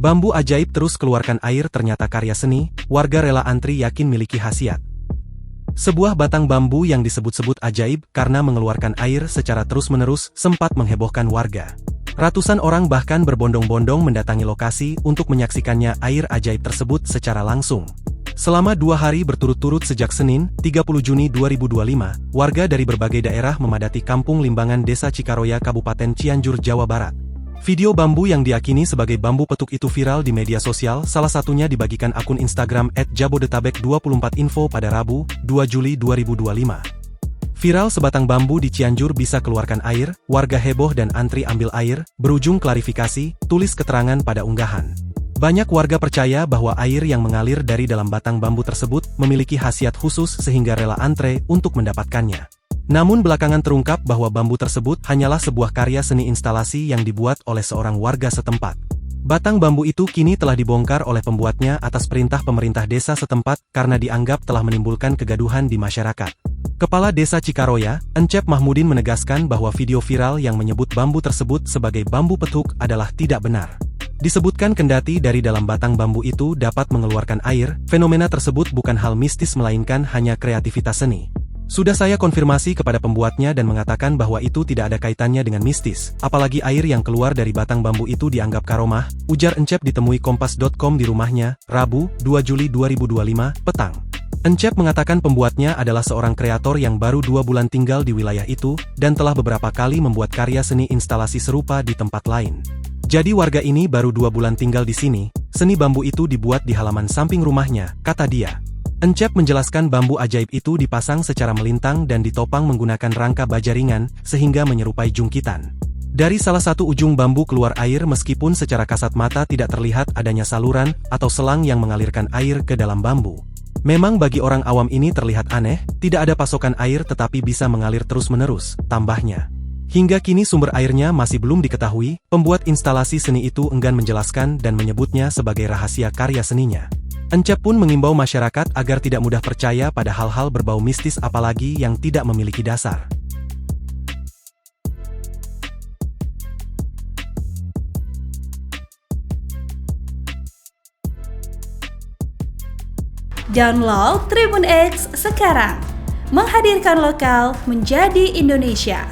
Bambu ajaib terus keluarkan air ternyata karya seni, warga rela antri yakin miliki khasiat. Sebuah batang bambu yang disebut-sebut ajaib karena mengeluarkan air secara terus-menerus sempat menghebohkan warga. Ratusan orang bahkan berbondong-bondong mendatangi lokasi untuk menyaksikannya air ajaib tersebut secara langsung. Selama 2 hari berturut-turut sejak Senin, 30 Juni 2025, warga dari berbagai daerah memadati Kampung Limbangan Desa Cikaroya Kabupaten Cianjur, Jawa Barat. Video bambu yang diyakini sebagai bambu petuk itu viral di media sosial, salah satunya dibagikan akun Instagram @jabodetabek24info pada Rabu, 2 Juli 2025. Viral sebatang bambu di Cianjur bisa keluarkan air, warga heboh dan antri ambil air, berujung klarifikasi, tulis keterangan pada unggahan. Banyak warga percaya bahwa air yang mengalir dari dalam batang bambu tersebut memiliki khasiat khusus sehingga rela antre untuk mendapatkannya. Namun belakangan terungkap bahwa bambu tersebut hanyalah sebuah karya seni instalasi yang dibuat oleh seorang warga setempat. Batang bambu itu kini telah dibongkar oleh pembuatnya atas perintah pemerintah desa setempat karena dianggap telah menimbulkan kegaduhan di masyarakat. Kepala Desa Cikaroya, Encep Mahmudin menegaskan bahwa video viral yang menyebut bambu tersebut sebagai bambu petuk adalah tidak benar. Disebutkan kendati dari dalam batang bambu itu dapat mengeluarkan air, fenomena tersebut bukan hal mistis melainkan hanya kreativitas seni. Sudah saya konfirmasi kepada pembuatnya dan mengatakan bahwa itu tidak ada kaitannya dengan mistis, apalagi air yang keluar dari batang bambu itu dianggap karomah, ujar Encep ditemui Kompas.com di rumahnya, Rabu, 2 Juli 2025, petang. Encep mengatakan pembuatnya adalah seorang kreator yang baru 2 bulan tinggal di wilayah itu, dan telah beberapa kali membuat karya seni instalasi serupa di tempat lain. Jadi warga ini baru 2 bulan tinggal di sini, seni bambu itu dibuat di halaman samping rumahnya, kata dia. Encep menjelaskan bambu ajaib itu dipasang secara melintang dan ditopang menggunakan rangka baja ringan, sehingga menyerupai jungkitan. Dari salah satu ujung bambu keluar air meskipun secara kasat mata tidak terlihat adanya saluran atau selang yang mengalirkan air ke dalam bambu. Memang bagi orang awam ini terlihat aneh, tidak ada pasokan air tetapi bisa mengalir terus-menerus, tambahnya. Hingga kini sumber airnya masih belum diketahui, pembuat instalasi seni itu enggan menjelaskan dan menyebutnya sebagai rahasia karya seninya. Encep pun mengimbau masyarakat agar tidak mudah percaya pada hal-hal berbau mistis apalagi yang tidak memiliki dasar. Download Tribun X sekarang, menghadirkan lokal menjadi Indonesia.